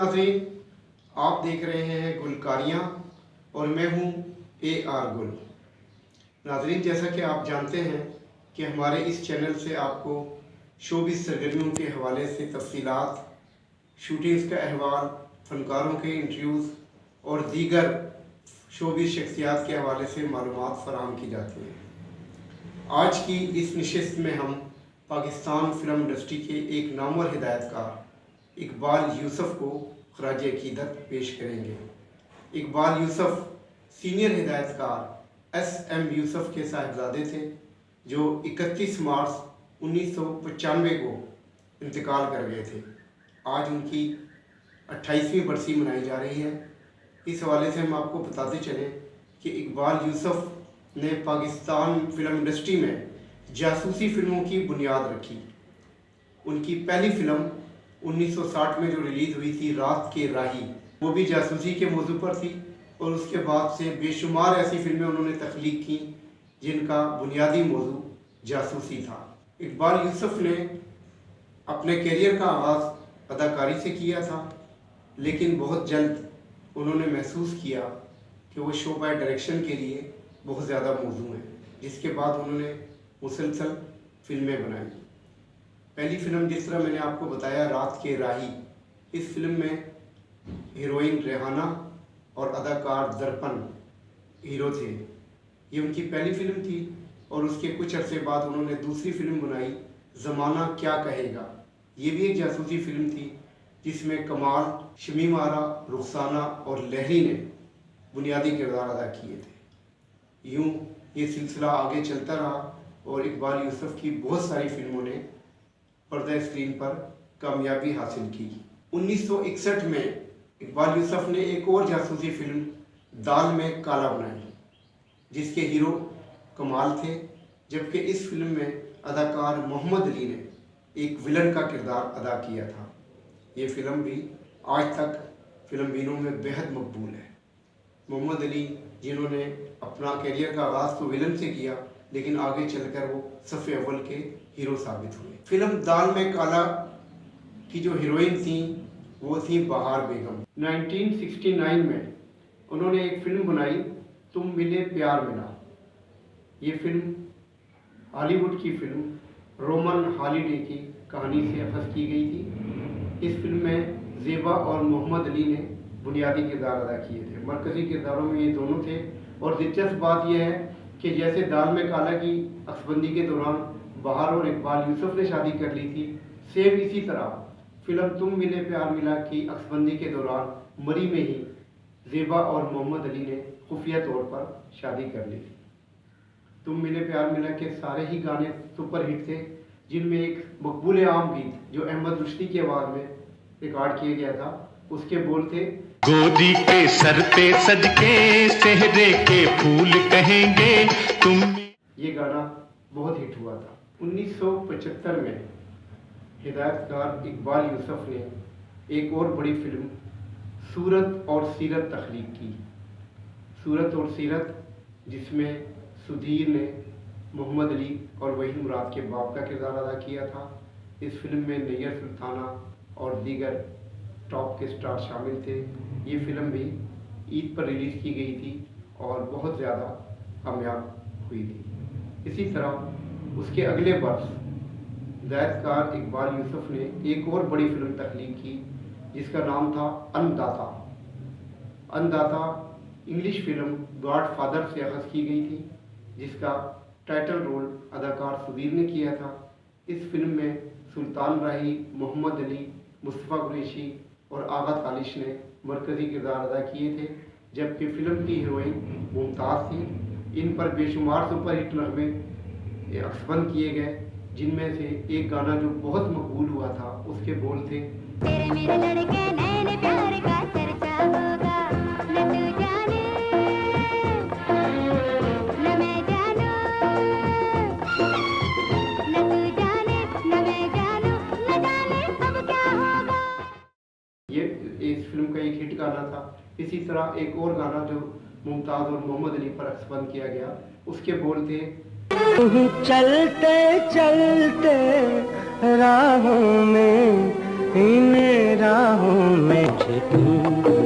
नाज़रीन, आप देख रहे हैं गुलकारियाँ और मैं हूँ AR गुल। नाज़रीन, जैसा कि आप जानते हैं कि हमारे इस चैनल से आपको शोबिज़ सरगर्मियों के हवाले से तफसीलात, शूटिंग्स का अहवाल, फ़नकारों के इंटरव्यूज़ और दीगर शोबिज़ शख्सियात के हवाले से मालूमात फ़राहम की जाती हैं। आज की इस नशिस्त में हम पाकिस्तान फ़िल्म इंडस्ट्री के एक नामवर हिदायतकार इकबाल यूसुफ को ख़राज अक़ीदत पेश करेंगे। इकबाल यूसुफ सीनियर हिदायतकार SM यूसुफ के साहिबजादे थे, जो 31 मार्च 1995 को इंतकाल कर गए थे। आज उनकी 28वीं बरसी मनाई जा रही है। इस हवाले से हम आपको बताते चलें कि इकबाल यूसुफ ने पाकिस्तान फ़िल्म इंडस्ट्री में जासूसी फ़िल्मों की बुनियाद रखी। उनकी पहली फ़िल्म 1960 में जो रिलीज़ हुई थी, रात के राही, वो भी जासूसी के मौजू पर थी और उसके बाद से बेशुमार ऐसी फ़िल्में उन्होंने तख्लीक की जिनका बुनियादी मौजू जासूसी था। इकबाल यूसुफ ने अपने करियर का आगाज़ अदाकारी से किया था, लेकिन बहुत जल्द उन्होंने महसूस किया कि वो शोबा डायरेक्शन के लिए बहुत ज़्यादा मौजू है, जिसके बाद उन्होंने मुसलसल फ़िल्में बनाई। पहली फ़िल्म, जिस तरह मैंने आपको बताया, रात के राही, इस फिल्म में हीरोइन रेहाना और अदाकार दर्पण हीरो थे। ये उनकी पहली फ़िल्म थी और उसके कुछ अरसे बाद उन्होंने दूसरी फ़िल्म बनाई, ज़माना क्या कहेगा। ये भी एक जासूसी फ़िल्म थी जिसमें कमाल, शमीम आरा, रुखसाना और लहरी ने बुनियादी किरदार अदा किए थे। यूँ ये सिलसिला आगे चलता रहा और इकबाल यूसुफ की बहुत सारी फ़िल्मों ने पर्दा स्क्रीन पर कामयाबी हासिल की। 1961 में इकबाल यूसुफ ने एक और जासूसी फ़िल्म दाल में काला बनाई, जिसके हीरो कमाल थे, जबकि इस फिल्म में अदाकार मोहम्मद अली ने एक विलन का किरदार अदा किया था। ये फ़िल्म भी आज तक फ़िल्म बीनों में बेहद मकबूल है। मोहम्मद अली, जिन्होंने अपना करियर का आगाज़ तो विलन से किया, लेकिन आगे चलकर वो सफ़े अव्वल के हीरो साबित हुए। फिल्म दाल में काला की जो हीरोइन थी वो थी बहार बेगम। 1969 में उन्होंने एक फ़िल्म बनाई, तुम मिले प्यार मिला। ये फ़िल्म हॉलीवुड की फ़िल्म रोमन हॉलीडे की कहानी से अखज़ की गई थी। इस फिल्म में ज़ेबा और मोहम्मद अली ने बुनियादी किरदार अदा किए थे। मरकज़ी किरदारों में ये दोनों थे। और दिलचस्प बात यह है कि जैसे दाल में काला की अक्सबंदी के दौरान बहार और इकबाल यूसुफ ने शादी कर ली थी, सेम इसी तरह फिल्म तुम मिले प्यार मिला की अक्सबंदी के दौरान मरी में ही ज़ेबा और मोहम्मद अली ने खुफिया तौर पर शादी कर ली थी। तुम मिले प्यार मिला के सारे ही गाने सुपरहिट थे, जिनमें एक मकबूल आम गीत जो अहमद रुश्दी की आवाज़ में रिकॉर्ड किया गया था, उसके बोल थे, गोदी के सर पे सज के सेहरे के फूल कहेंगे तुम। ये गाना बहुत हिट हुआ था। 1975 में हिदायतकार इकबाल यूसुफ ने एक और बड़ी फिल्म सूरत और सीरत तख्लीक की। सूरत और सीरत, जिसमें सुधीर ने मोहम्मद अली और वहीद मुराद के बाप का किरदार अदा किया था। इस फिल्म में नैयर सुल्ताना और दीगर टॉप के स्टार शामिल थे। ये फिल्म भी ईद पर रिलीज़ की गई थी और बहुत ज़्यादा कामयाब हुई थी। इसी तरह उसके अगले वर्ष हिदायतकार इकबाल यूसुफ ने एक और बड़ी फिल्म तख्लीक की, जिसका नाम था अन्नदाता। अन्नदाता इंग्लिश फिल्म गॉडफादर से अखज़ की गई थी, जिसका टाइटल रोल अदाकार सुधीर ने किया था। इस फिल्म में सुल्तान राही, मोहम्मद अली, मुस्तफ़ा कुरैशी और आगा तालिश ने मरकज़ी किरदार अदा किए थे, जबकि फ़िल्म की हीरोइन मुमताज़ थी। इन पर बेशुमार सुपरहिट नग़मे अक्सबंद किए गए, जिनमें से एक गाना जो बहुत मकबूल हुआ था, उसके बोल थे, तेरे मेरे लड़के नैन प्यार का चर्चा होगा, न तू जाने न मैं जानूं, न तू जाने न मैं जानूं, न जाने अब क्या होगा। ये इस फिल्म का एक हिट गाना था। इसी तरह एक और गाना जो मुमताज़ और मोहम्मद अली पर अक्सबंद किया गया, उसके बोल थे, चलते चलते राहों में इन राहों में तुम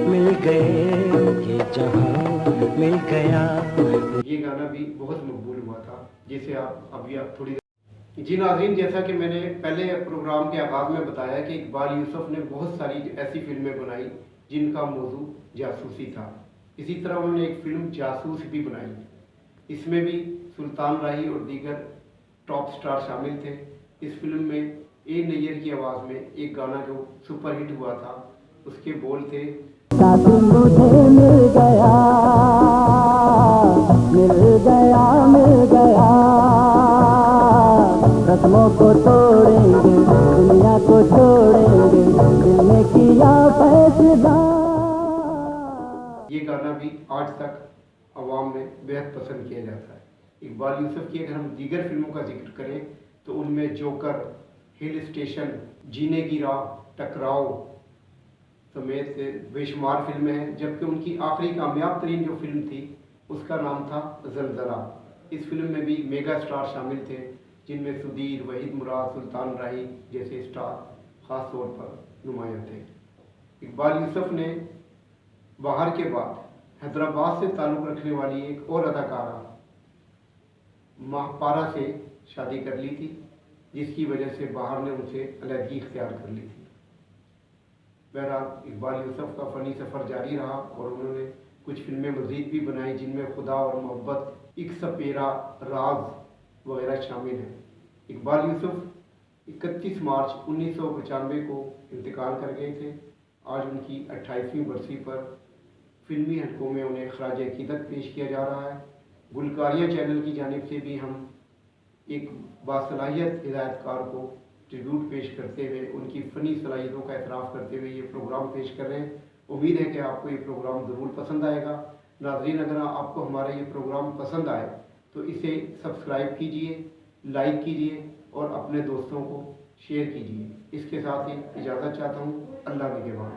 मिल गए, ये जहां मिल गया। ये गाना भी बहुत मकबूल हुआ था, जिसे आप थोड़ी जी नाज़रीन, जैसा कि मैंने पहले प्रोग्राम के आगाज़ में बताया कि इकबाल यूसुफ ने बहुत सारी ऐसी फिल्में बनाई जिनका मौजू जासूसी था। इसी तरह उन्होंने एक फिल्म जासूस भी बनाई, इसमें भी सुल्तान राही और दीगर टॉप स्टार शामिल थे। इस फिल्म में ए नैयर की आवाज़ में एक गाना जो सुपरहिट हुआ था, उसके बोल थे, मुझे मिल गया, मिल गया, मिल गया, रस्मों को तोड़ेंगे, दुनिया को छोड़ेंगे, दिल ने किया फैसला। ये गाना भी आज तक अवाम में बेहद पसंद किया जाता है। इकबाल यूसुफ की अगर हम दीगर फिल्मों का जिक्र करें तो उनमें जोकर, हिल स्टेशन, जीने की राह, टकराव समेत बेशुमार फिल्में हैं, जबकि उनकी आखिरी कामयाब तरीन जो फिल्म थी उसका नाम था ज़लज़ला। इस फिल्म में भी मेगा स्टार शामिल थे, जिनमें सुधीर, वहीद मुराद, सुल्तान राही जैसे स्टार ख़ास तौर पर नुमायाँ थे। इकबाल यूसुफ ने बाहर के बाद हैदराबाद से ताल्लुक़ रखने वाली एक और अदाकारा माहपारा से शादी कर ली थी, जिसकी वजह से बाहर ने उनसे अलहदगी इख्तियार कर ली थी। बहरहाल इकबाल यूसुफ का फ़नी सफ़र जारी रहा और उन्होंने कुछ फिल्में मज़ीद भी बनाई, जिनमें खुदा और मोहब्बत, एक सपेरा, राज वगैरह शामिल हैं। इकबाल यूसुफ 31 मार्च 1995 को इंतकाल कर गए थे। आज उनकी 28वीं बरसी पर फिल्मी हलकों में उन्हें खराज अकीदत पेश किया जा रहा है। गुलकारियाँ चैनल की जानिब से भी हम एक बासलाहियत हिदायतकार को ट्रिब्यूट पेश करते हुए, उनकी फ़नी सलाहियतों का एतराफ़ करते हुए ये प्रोग्राम पेश कर रहे हैं। उम्मीद है कि आपको ये प्रोग्राम ज़रूर पसंद आएगा। नाज़रीन, अगर आपको हमारा ये प्रोग्राम पसंद आए तो इसे सब्सक्राइब कीजिए, लाइक कीजिए और अपने दोस्तों को शेयर कीजिए। इसके साथ ही इजाज़त चाहता हूँ। अल्लाह निगहबान।